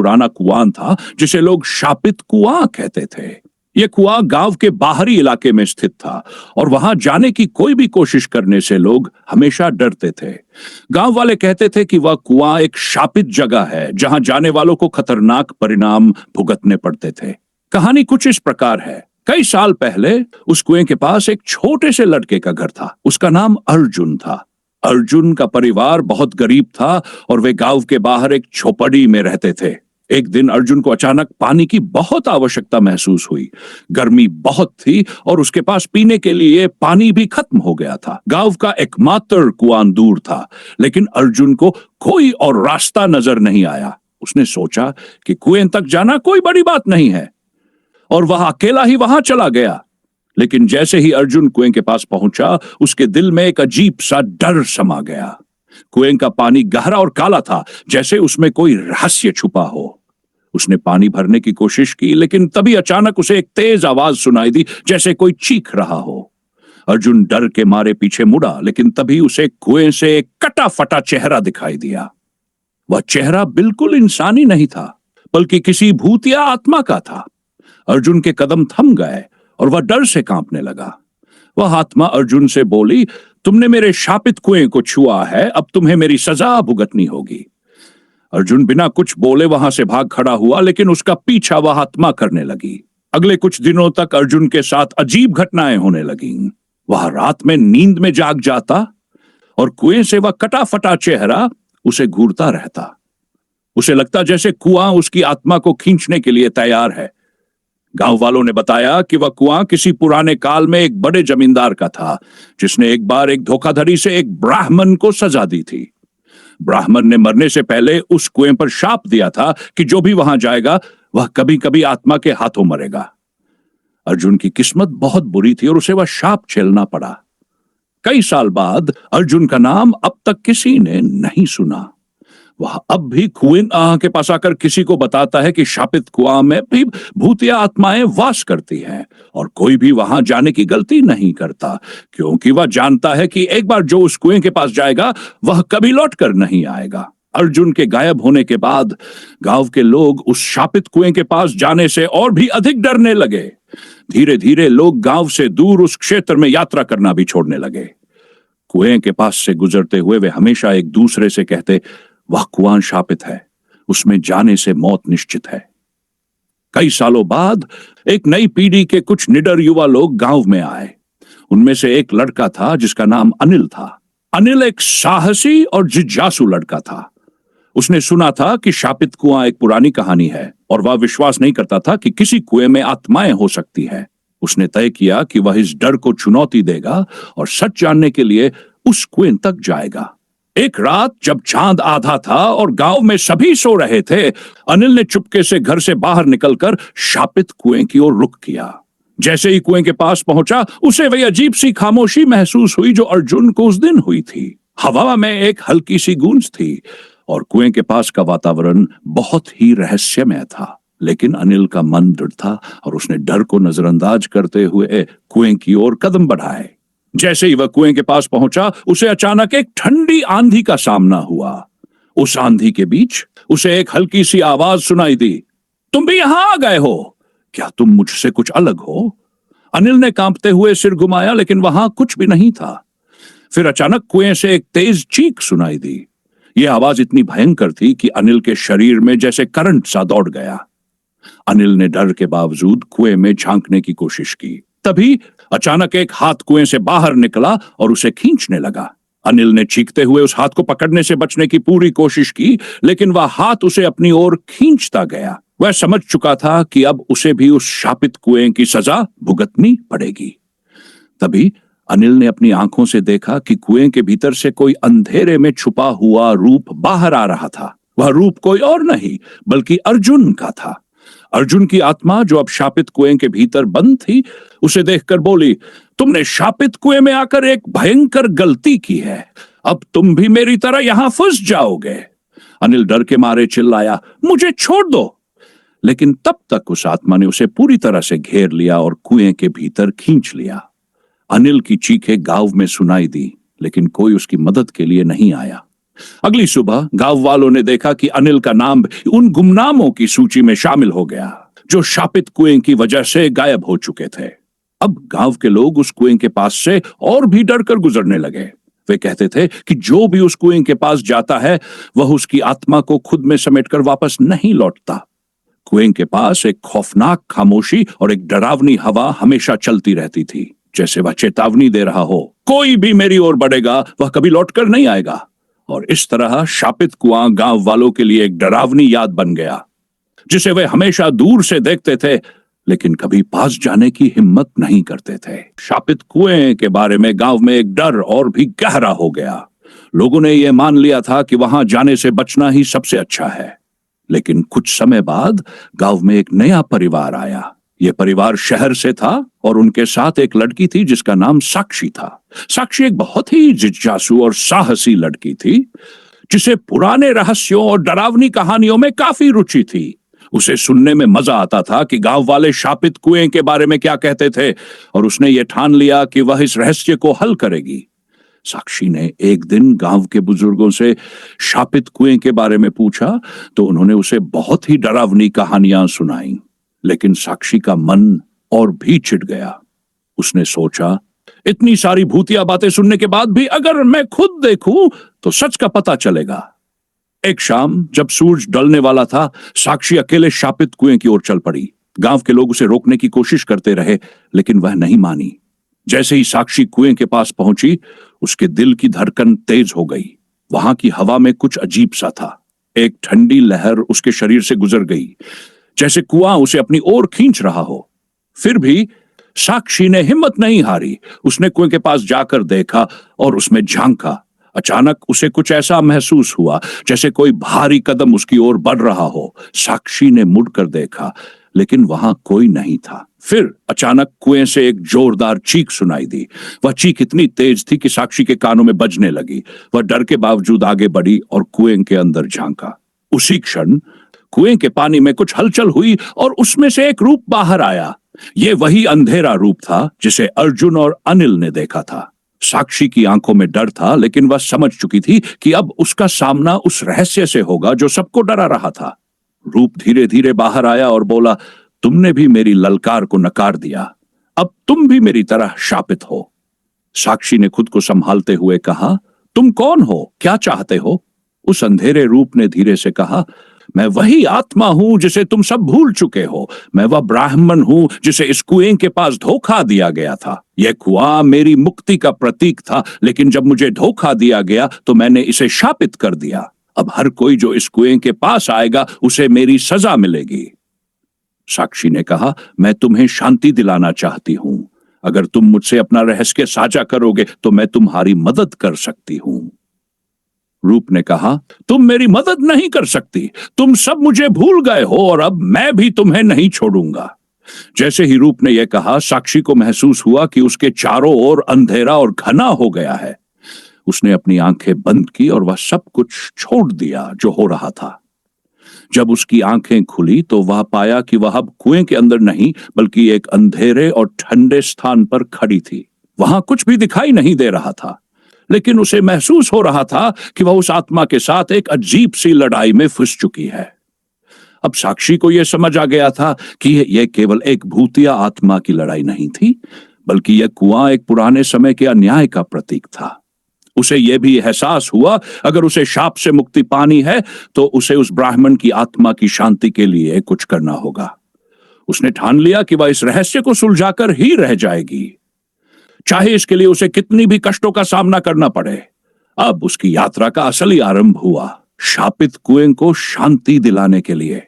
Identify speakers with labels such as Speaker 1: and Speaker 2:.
Speaker 1: पुराना कुआं था जिसे लोग शापित कुआं कहते थे। यह कुआं गांव के बाहरी इलाके में स्थित था और वहां जाने की कोई भी कोशिश करने से लोग हमेशा डरते थे। गांव वाले कहते थे कि वह कुआं एक शापित जगह है जहां जाने वालों को खतरनाक परिणाम भुगतने पड़ते थे। कहानी कुछ इस प्रकार है। कई साल पहले उस कुएं के पास एक छोटे से लड़के का घर था। उसका नाम अर्जुन था। अर्जुन का परिवार बहुत गरीब था और वे गांव के बाहर एक झोपड़ी में रहते थे। एक दिन अर्जुन को अचानक पानी की बहुत आवश्यकता महसूस हुई। गर्मी बहुत थी और उसके पास पीने के लिए पानी भी खत्म हो गया था। गांव का एकमात्र कुआं दूर था, लेकिन अर्जुन को कोई और रास्ता नजर नहीं आया। उसने सोचा कि कुएं तक जाना कोई बड़ी बात नहीं है और वह अकेला ही वहां चला गया। लेकिन जैसे ही अर्जुन कुएं के पास पहुंचा, उसके दिल में एक अजीब सा डर समा गया। कुएं का पानी गहरा और काला था, जैसे उसमें कोई रहस्य छुपा हो। उसने पानी भरने की कोशिश की, लेकिन तभी अचानक उसे एक तेज आवाज सुनाई दी, जैसे कोई चीख रहा हो। अर्जुन डर के मारे पीछे मुड़ा, लेकिन तभी उसे कुएं से एक कटा फटा चेहरा दिखाई दिया। वह चेहरा बिल्कुल इंसानी नहीं था, बल्कि किसी भूत या आत्मा का था। अर्जुन के कदम थम गए और वह डर से कांपने लगा। वह आत्मा अर्जुन से बोली, तुमने मेरे शापित कुएं को छुआ है, अब तुम्हें मेरी सजा भुगतनी होगी। अर्जुन बिना कुछ बोले वहां से भाग खड़ा हुआ, लेकिन उसका पीछा वह आत्मा करने लगी। अगले कुछ दिनों तक अर्जुन के साथ अजीब घटनाएं होने लगीं। वह रात में नींद में जाग जाता और कुएं से वह कटा फटा चेहरा उसे घूरता रहता। उसे लगता जैसे कुआं उसकी आत्मा को खींचने के लिए तैयार है। गांव वालों ने बताया कि वह कुआं किसी पुराने काल में एक बड़े जमींदार का था, जिसने एक बार एक धोखाधड़ी से एक ब्राह्मण को सजा दी थी। ब्राह्मण ने मरने से पहले उस कुएं पर शाप दिया था कि जो भी वहां जाएगा वह कभी कभी आत्मा के हाथों मरेगा। अर्जुन की किस्मत बहुत बुरी थी और उसे वह शाप झेलना पड़ा। कई साल बाद अर्जुन का नाम अब तक किसी ने नहीं सुना। वह अब भी कुएं के पास आकर किसी को बताता है कि शापित कुआं में भी भूत या आत्माएं वास करती हैं और कोई भी वहां जाने की गलती नहीं करता, क्योंकि वह जानता है कि एक बार जो उस कुएं के पास जाएगा वह कभी लौट कर नहीं आएगा। अर्जुन के गायब होने के बाद गांव के लोग उस शापित कुएं के पास जाने से और भी अधिक डरने लगे। धीरे धीरे लोग गांव से दूर उस क्षेत्र में यात्रा करना भी छोड़ने लगे। कुएं के पास से गुजरते हुए वे हमेशा एक दूसरे से कहते, वह कुआं शापित है, उसमें जाने से मौत निश्चित है। कई सालों बाद एक नई पीढ़ी के कुछ निडर युवा लोग गांव में आए। उनमें से एक लड़का था जिसका नाम अनिल था। अनिल एक साहसी और जिज्ञासु लड़का था। उसने सुना था कि शापित कुआं एक पुरानी कहानी है और वह विश्वास नहीं करता था कि किसी कुएं में आत्माएं हो सकती है। उसने तय किया कि वह इस डर को चुनौती देगा और सच जानने के लिए उस कुएं तक जाएगा। एक रात जब चांद आधा था और गांव में सभी सो रहे थे, अनिल ने चुपके से घर से बाहर निकलकर शापित कुएं की ओर रुख किया। जैसे ही कुएं के पास पहुंचा, उसे वही अजीब सी खामोशी महसूस हुई जो अर्जुन को उस दिन हुई थी। हवा में एक हल्की सी गूंज थी और कुएं के पास का वातावरण बहुत ही रहस्यमय था। लेकिन अनिल का मन दृढ़ था और उसने डर को नजरअंदाज करते हुए कुएं की ओर कदम बढ़ाए। जैसे ही वह कुएं के पास पहुंचा, उसे अचानक एक ठंडी आंधी का सामना हुआ। उस आंधी के बीच उसे एक हल्की सी आवाज सुनाई दी, तुम भी यहां आ गए हो? क्या तुम मुझसे कुछ अलग हो? अनिल ने कांपते हुए सिर घुमाया, लेकिन वहां कुछ भी नहीं था। फिर अचानक कुएं से एक तेज चीख सुनाई दी। यह आवाज इतनी भयंकर थी कि अनिल के शरीर में जैसे करंट सा दौड़ गया। अनिल ने डर के बावजूद कुएं में झांकने की कोशिश की। तभी अचानक एक हाथ कुएं से बाहर निकला और उसे खींचने लगा। अनिल ने चीखते हुए उस हाथ को पकड़ने से बचने की पूरी कोशिश की, लेकिन वह हाथ उसे अपनी ओर खींचता गया। वह समझ चुका था कि अब उसे भी उस शापित कुएं की सजा भुगतनी पड़ेगी। तभी अनिल ने अपनी आंखों से देखा कि कुएं के भीतर से कोई अंधेरे में छुपा हुआ रूप बाहर आ रहा था। वह रूप कोई और नहीं बल्कि अर्जुन का था। अर्जुन की आत्मा, जो अब शापित कुएं के भीतर बंद थी, उसे देखकर बोली, तुमने शापित कुएं में आकर एक भयंकर गलती की है। अब तुम भी मेरी तरह यहां फंस जाओगे। अनिल डर के मारे चिल्लाया, मुझे छोड़ दो। लेकिन तब तक उस आत्मा ने उसे पूरी तरह से घेर लिया और कुएं के भीतर खींच लिया। अनिल की चीखें गांव में सुनाई दी, लेकिन कोई उसकी मदद के लिए नहीं आया। अगली सुबह गांव वालों ने देखा कि अनिल का नाम उन गुमनामों की सूची में शामिल हो गया जो शापित कुएं की वजह से गायब हो चुके थे। अब गांव के लोग उस कुएं के पास से और भी डरकर गुजरने लगे। वे कहते थे कि जो भी उस कुएं के पास जाता है वह उसकी आत्मा को खुद में समेटकर वापस नहीं लौटता। कुएं के पास एक खौफनाक खामोशी और एक डरावनी हवा हमेशा चलती रहती थी, जैसे वह चेतावनी दे रहा हो, कोई भी मेरी ओर बढ़ेगा वह कभी लौटकर नहीं आएगा। और इस तरह शापित कुआं गांव वालों के लिए एक डरावनी याद बन गया, जिसे वे हमेशा दूर से देखते थे लेकिन कभी पास जाने की हिम्मत नहीं करते थे। शापित कुएं के बारे में गांव में एक डर और भी गहरा हो गया। लोगों ने यह मान लिया था कि वहां जाने से बचना ही सबसे अच्छा है। लेकिन कुछ समय बाद गांव में एक नया परिवार आया। यह परिवार शहर से था और उनके साथ एक लड़की थी जिसका नाम साक्षी था। साक्षी एक बहुत ही जिज्ञासु और साहसी लड़की थी, जिसे पुराने रहस्यों और डरावनी कहानियों में काफी रुचि थी। उसे सुनने में मजा आता था कि गांव वाले शापित कुएं के बारे में क्या कहते थे, और उसने ये ठान लिया कि वह इस रहस्य को हल करेगी। साक्षी ने एक दिन गांव के बुजुर्गों से शापित कुएं के बारे में पूछा तो उन्होंने उसे बहुत ही डरावनी कहानियां सुनाई। लेकिन साक्षी का मन और भी चिढ़ गया। उसने सोचा, इतनी सारी भूतिया बातें सुनने के बाद भी अगर मैं खुद देखूं तो सच का पता चलेगा। एक शाम जब सूरज ढलने वाला था, साक्षी अकेले शापित कुएं की ओर चल पड़ी। गांव के लोग उसे रोकने की कोशिश करते रहे लेकिन वह नहीं मानी। जैसे ही साक्षी कुएं के पास पहुंची, उसके दिल की धड़कन तेज हो गई। वहां की हवा में कुछ अजीब सा था। एक ठंडी लहर उसके शरीर से गुजर गई, जैसे कुआं उसे अपनी ओर खींच रहा हो। फिर भी साक्षी ने हिम्मत नहीं हारी। उसने कुएं के पास जाकर देखा और उसमें झांका। अचानक उसे कुछ ऐसा महसूस हुआ जैसे कोई भारी कदम उसकी ओर बढ़ रहा हो। साक्षी ने मुड़कर देखा लेकिन वहां कोई नहीं था। फिर अचानक कुएं से एक जोरदार चीख सुनाई दी। वह चीख इतनी तेज थी कि साक्षी के कानों में बजने लगी। वह डर के बावजूद आगे बढ़ी और कुएं के अंदर झांका। उसी क्षण कुएं के पानी में कुछ हलचल हुई और उसमें से एक रूप बाहर आया। यह वही अंधेरा रूप था जिसे अर्जुन और अनिल ने देखा था। साक्षी की आंखों में डर था लेकिन वह समझ चुकी थी कि अब उसका सामना उस रहस्य से होगा जो सबको डरा रहा था। रूप धीरे धीरे बाहर आया और बोला, तुमने भी मेरी ललकार को नकार दिया, अब तुम भी मेरी तरह शापित हो। साक्षी ने खुद को संभालते हुए कहा, तुम कौन हो, क्या चाहते हो? उस अंधेरे रूप ने धीरे से कहा, मैं वही आत्मा हूं जिसे तुम सब भूल चुके हो। मैं वह ब्राह्मण हूं जिसे इस कुएं के पास धोखा दिया गया था। यह कुआं मेरी मुक्ति का प्रतीक था, लेकिन जब मुझे धोखा दिया गया तो मैंने इसे शापित कर दिया। अब हर कोई जो इस कुएं के पास आएगा उसे मेरी सजा मिलेगी। साक्षी ने कहा, मैं तुम्हें शांति दिलाना चाहती हूं। अगर तुम मुझसे अपना रहस्य साझा करोगे तो मैं तुम्हारी मदद कर सकती हूं। रूप ने कहा, तुम मेरी मदद नहीं कर सकती। तुम सब मुझे भूल गए हो और अब मैं भी तुम्हें नहीं छोड़ूंगा। जैसे ही रूप ने यह कहा, साक्षी को महसूस हुआ कि उसके चारों ओर अंधेरा और घना हो गया है। उसने अपनी आंखें बंद की और वह सब कुछ छोड़ दिया जो हो रहा था। जब उसकी आंखें खुली तो वह पाया कि वह अब कुएं के अंदर नहीं बल्कि एक अंधेरे और ठंडे स्थान पर खड़ी थी। वहां कुछ भी दिखाई नहीं दे रहा था, लेकिन उसे महसूस हो रहा था कि वह उस आत्मा के साथ एक अजीब सी लड़ाई में फंस चुकी है। अब साक्षी को यह समझ आ गया था कि यह केवल एक भूतिया आत्मा की लड़ाई नहीं थी, बल्कि यह कुआं एक पुराने समय के अन्याय का प्रतीक था। उसे यह भी एहसास हुआ, अगर उसे शाप से मुक्ति पानी है तो उसे उस ब्राह्मण की आत्मा की शांति के लिए कुछ करना होगा। उसने ठान लिया कि वह इस रहस्य को सुलझाकर ही रह जाएगी, चाहे इसके लिए उसे कितनी भी कष्टों का सामना करना पड़े। अब उसकी यात्रा का असली आरंभ हुआ, शापित कुएं को शांति दिलाने के लिए।